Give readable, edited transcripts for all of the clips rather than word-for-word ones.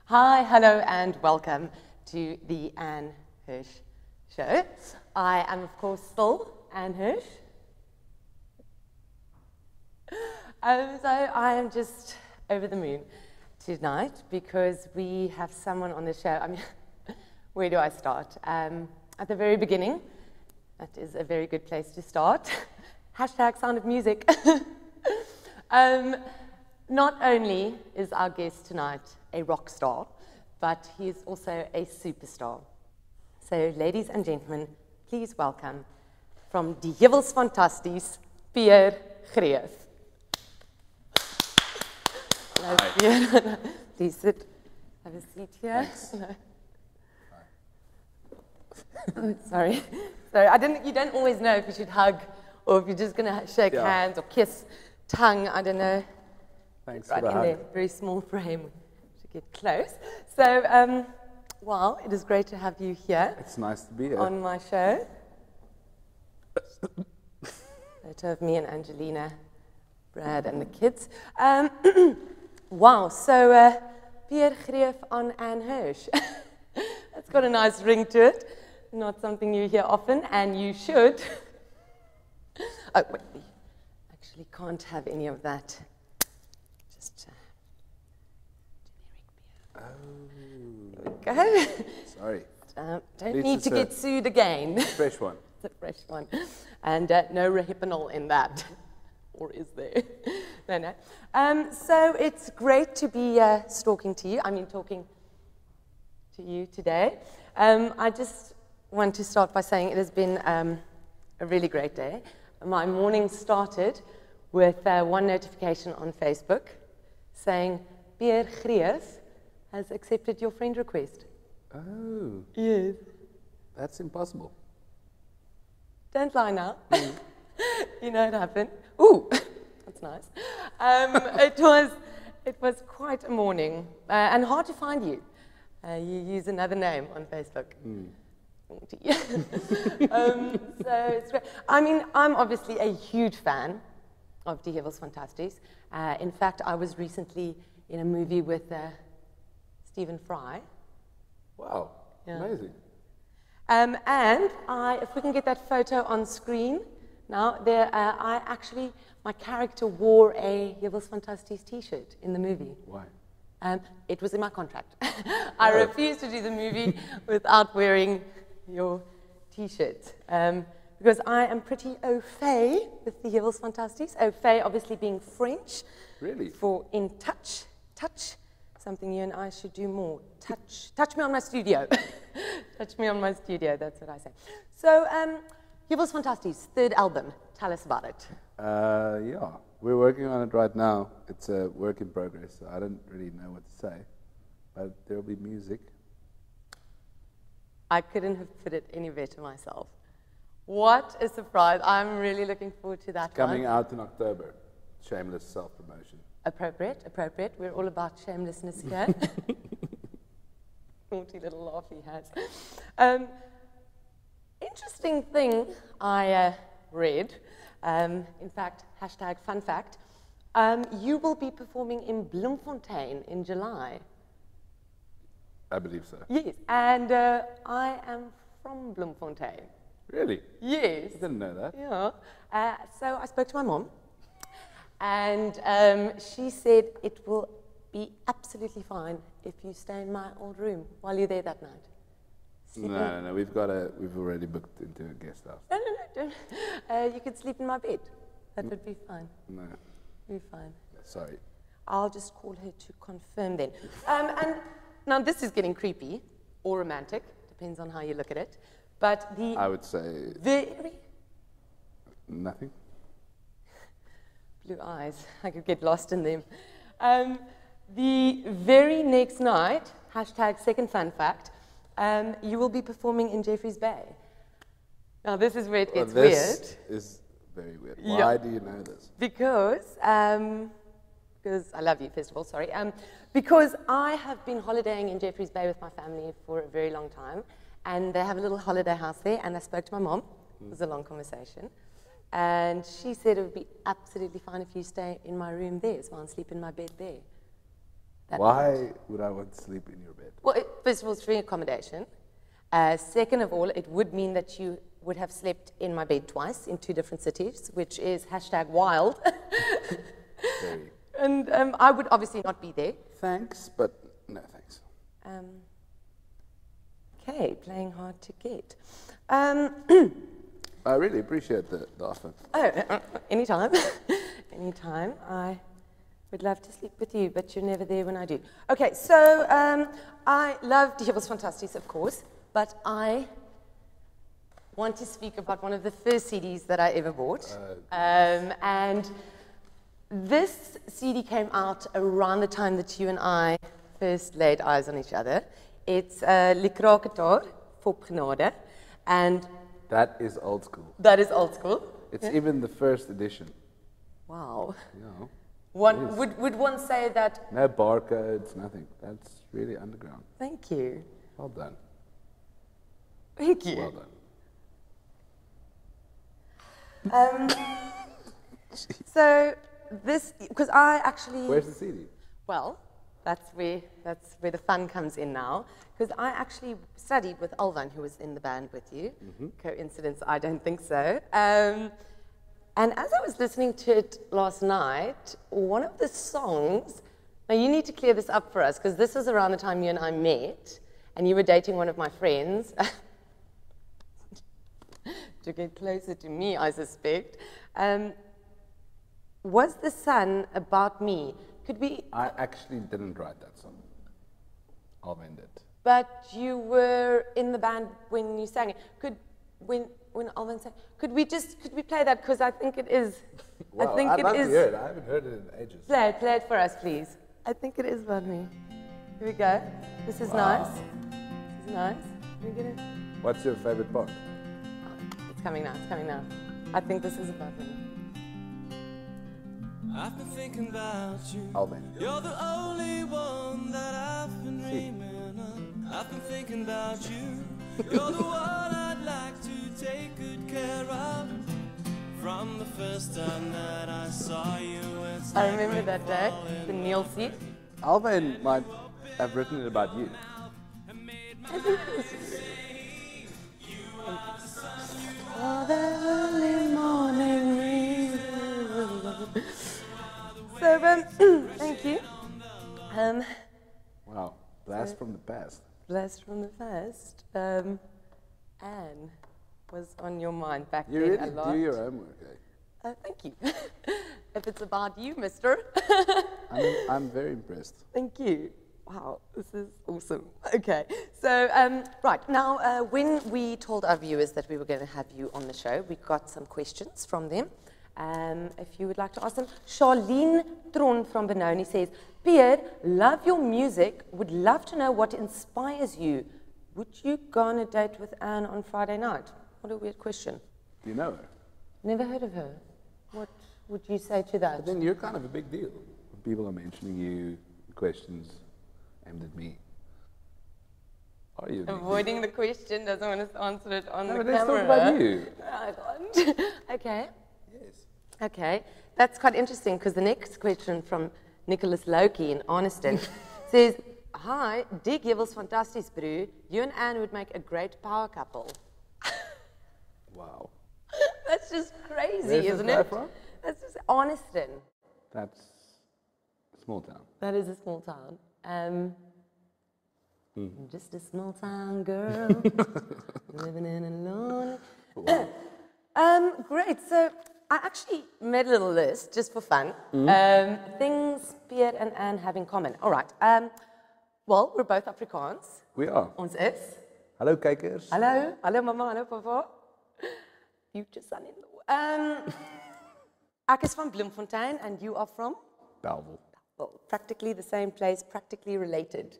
Hi, hello, and welcome to the Anne Hirsch Show. I am, of course, still Anne Hirsch. So I am just over the moon tonight because we have someone on the show. I mean, where do I start? At the very beginning. That is a very good place to start. Hashtag Sound of Music. Not only is our guest tonight a rock star, but he is also a superstar. So, ladies and gentlemen, please welcome from die Heuwels Fantasties, Pierre Greeff. Hello, Pierre. Please sit. Have a seat here. Oh, sorry. You don't always know if you should hug or if you're just going to shake hands or kiss, tongue, I don't know. Thanks right for the in hug. there, very small frame to get close. So, well, it is great to have you here. It's nice to be here. On my show. Photo of me and Angelina, Brad, and the kids. Wow, so Pierre Greeff on Anne Hirsch. That's got a nice ring to it. Not something you hear often, and you should. Oh, wait, we actually can't have any of that. Just generic beer. There we go. Sorry. Don't need to get sued again. Fresh one. It's a fresh one. And no rehypnol in that. Or is there? No. So it's great to be talking to you today. I just want to start by saying it has been a really great day. My morning started with one notification on Facebook saying, Pierre Greeff has accepted your friend request. Oh. Yes. That's impossible. Don't lie now. You know it happened. Ooh, that's nice. It was quite a morning and hard to find you. You use another name on Facebook. So it's great. I mean, I'm obviously a huge fan of die Heuwels Fantasties. In fact, I was recently in a movie with Stephen Fry. Wow, amazing. And if we can get that photo on screen now, my character wore a Heuwels Fantasties t-shirt in the movie. Why? It was in my contract. I refused to do the movie without wearing your t-shirt. Because I am pretty au fait with the Heuwels Fantasties. Au fait obviously being French. Really? For in touch. Something you and I should do more. Touch me on my studio. Touch me on my studio, that's what I say. So, Heuwels Fantasties, third album. Tell us about it. Yeah, we're working on it right now. It's a work in progress, so I don't really know what to say. But there'll be music. I couldn't have put it any better myself. What a surprise. I'm really looking forward to that. It's coming out in October. Shameless self-promotion. Appropriate. We're all about shamelessness here. Naughty little laugh he has. Interesting thing I read, in fact, hashtag fun fact, you will be performing in Bloemfontein in July. I believe so. Yes, and I am from Bloemfontein. Really? Yes. I didn't know that. Yeah. So I spoke to my mom, and she said it will be absolutely fine if you stay in my old room while you're there that night. No. We've already booked into a guest house. No, don't. You could sleep in my bed. That would be fine. No. Be fine. Sorry. I'll just call her to confirm then. And now this is getting creepy or romantic, depends on how you look at it. But I would say nothing. Blue eyes. I could get lost in them. The very next night, hashtag second fun fact, you will be performing in Jeffreys Bay. Now this is where it gets weird. This is very weird. Why do you know this? Because I love you, first of all, sorry. Because I have been holidaying in Jeffreys Bay with my family for a very long time, and they have a little holiday house there, and I spoke to my mom. It was a long conversation. And she said it would be absolutely fine if you stay in my room there, so I'll sleep in my bed there. Why would I want to sleep in your bed? Well, first of all, it's free accommodation. Second of all, it would mean that you would have slept in my bed twice in 2 different cities, which is #wild. Very. And I would obviously not be there. Thanks, but no thanks. Okay, playing hard to get. I really appreciate the offer. Oh, anytime. Anytime. I would love to sleep with you, but you're never there when I do. Okay, so I love Heuwels Fantasties, of course, but I want to speak about one of the first CDs that I ever bought. And this CD came out around the time that you and I first laid eyes on each other. It's Likraketor, Fop Genade, and that is old school. that is old school. It's even the first edition. Wow. No, Would one say that? no barcodes, nothing. That's really underground. Thank you. Well done. Thank you. Well done. So this, because I actually, Where's the CD? well, that's where the fun comes in now. Because I actually studied with Alvan, who was in the band with you. Coincidence? I don't think so. And as I was listening to it last night, one of the songs. Now you need to clear this up for us, because this was around the time you and I met, and you were dating one of my friends. To get closer to me, I suspect. Was the Sun About Me? Could we? I actually didn't write that song. Alvin did. But you were in the band when you sang it. When Alvin sang, could we play that? Because I think it is. Wow, I think I'd it love is. to hear it. I haven't heard it in ages. Play it for us, please. I think it is about me. Here we go. This is nice. This is nice. Can we get it? What's your favorite part? It's coming now. It's coming now. I think this is about me. I've been thinking about you. Alvin. You're the only one that I've been dreaming of. I've been thinking about you. You're the one I'd like to take good care of. From the first time that I saw you, it's I like remember that day, the Neil C. Alvin might have written it about you. I think it was. Oh, the early morning. So, thank you. Wow, blast from the past. Blast from the past. Anne was on your mind back You then really a lot. do your homework, eh? Thank you. If it's about you, mister. I'm very impressed. Thank you. Wow, this is awesome. Okay, so right now, when we told our viewers that we were going to have you on the show, we got some questions from them. If you would like to ask them, Charlene Tron from Benoni says, Pierre, love your music. Would love to know what inspires you. Would you go on a date with Anne on Friday night? What a weird question. Do you know her? Never heard of her. What would you say to that? But then you're kind of a big deal. People are mentioning you, questions aimed at me. Are you? Avoiding the question, doesn't want to answer it on the But let's camera. talk about you. I can't. Okay. Yes. Okay. That's quite interesting because the next question from Nicholas Loki in Arniston says, hi, dig Heuwels Fantasties, bro. You and Anne would make a great power couple. Wow. That's just crazy, Where's this isn't guy it? from? That's just Arniston. That's a small town. That is a small town. I'm just a small town girl living in a lonely. Great. So I actually made a little list just for fun. Things Pierre and Anne have in common. All right. Well, we're both Afrikaans. We are. Ons is. Hallo kijkers. Hallo. Hallo mama. Hallo papa. Future son-in-law. Ek is van Bloemfontein and you are from? Belleville. Well, practically the same place, practically related.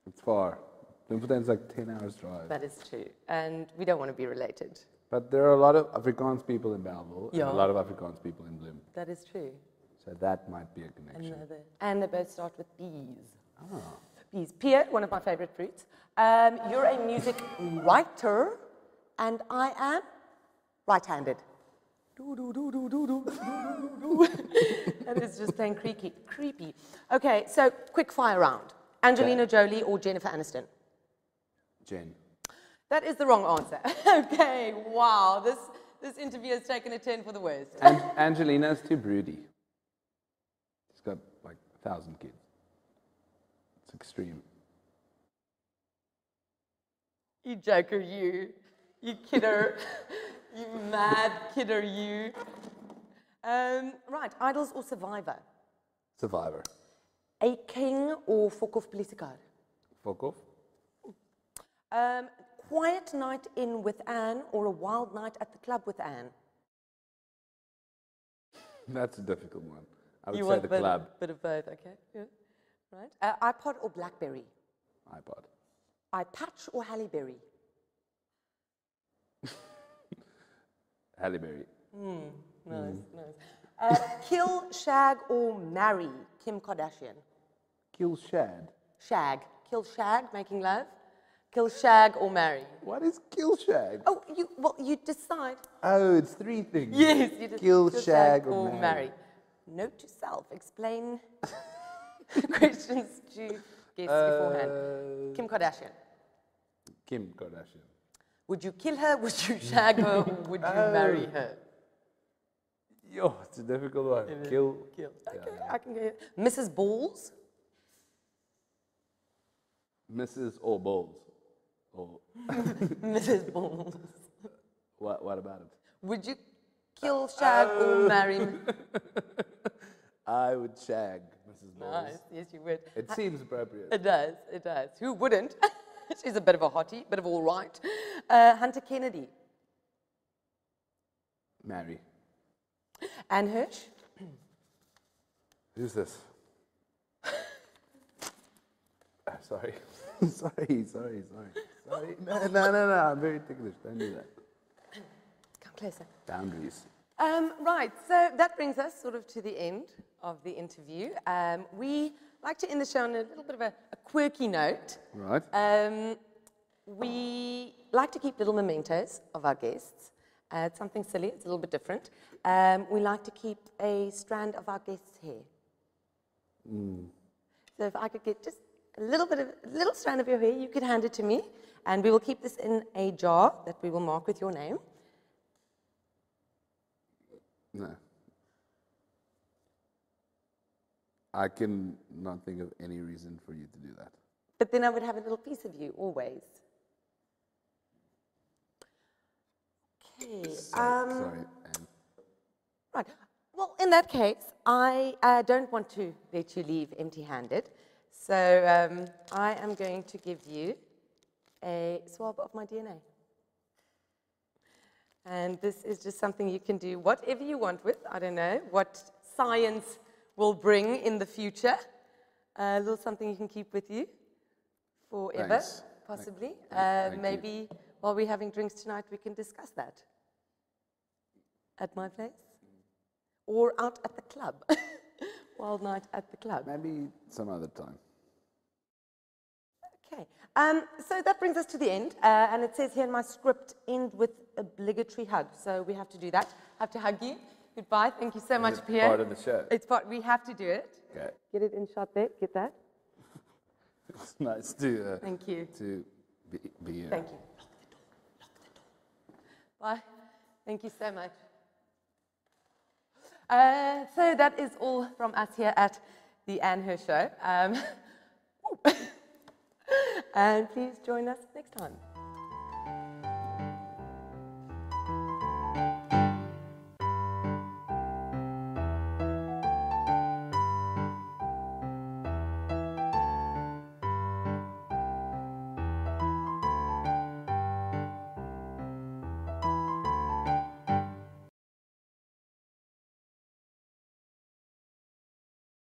It's far. Bloemfontein's like 10 hours drive. That is true. And we don't want to be related. But there are a lot of Afrikaans people in Belleville and Yeah. a lot of Afrikaans people in Bloem. That is true. So that might be a connection. And they both start with B's. Ah. B's. Pierre, one of my favorite fruits. You're a music writer, and I am right-handed. And it's just plain creepy. Okay, so quick fire round. Angelina Jolie or Jennifer Aniston? Jen. That is the wrong answer. Okay, wow, this interview has taken a turn for the worst. Angelina's too broody. She's got like 1,000 kids. It's extreme. You joker, you kidder, you mad kidder, you. Right, Idols or Survivor? Survivor. A king or Fokhof Polisikar? Fuck off. Quiet night in with Anne or a wild night at the club with Anne? That's a difficult one. I would You say want the bit, club. Bit of both, okay. Yeah. Right. iPod or Blackberry? iPod. iPatch or Halle Berry? Halle Berry. Nice. Kill, shag or marry Kim Kardashian? Kill Shad. Shag. Kill, shag, making love. Kill, shag or marry? What is kill shag? Oh, you decide. Oh, it's 3 things. Yes, you decide. Kill, shag, or marry. Note to self. Explain questions to guests beforehand. Kim Kardashian. Kim Kardashian. Would you kill her? Would you shag her? Or would you marry her? Yo, it's a difficult one. Kill. Okay, I can go. Mrs. Balls. Mrs. or Balls. Or Mrs. Balls. what about it? Would you kill, shag, or marry? I would shag Mrs. Balls. Nice. Yes, you would. It seems appropriate. It does. It does. Who wouldn't? She's a bit of a hottie, bit of all right. Hunter Kennedy. Marry. Anne Hirsch. Who's this? Sorry. sorry. No. I'm very ticklish. Don't do that. Come closer. Boundaries. Right, so that brings us sort of to the end of the interview. We like to end the show on a little bit of a quirky note. Right. We like to keep little mementos of our guests. It's something silly, it's a little bit different. We like to keep a strand of our guest's hair. So if I could get just a little strand of your hair, you could hand it to me, and we will keep this in a jar that we will mark with your name. No. I can not think of any reason for you to do that. But then I would have a little piece of you, always. Okay. Sorry. Right. Well, in that case, I don't want to let you leave empty-handed. So I am going to give you a swab of my DNA. And this is just something you can do whatever you want with. I don't know what science will bring in the future. A little something you can keep with you forever, Thanks. possibly. Thank Maybe you. while we're having drinks tonight, we can discuss that at my place or out at the club. Wild night at the club. Maybe some other time. Okay, so that brings us to the end, and it says here in my script, end with obligatory hug. So we have to do that. Have to hug you. Goodbye. Thank you so much, Is it Pierre. part of the show? It's part. We have to do it. Okay. Get it in shot there. Get that. It's nice to Thank you. to be here. Thank you. Lock the door. Lock the door. Bye. Thank you so much. So that is all from us here at the Anne Hirsch Show. And please join us next time.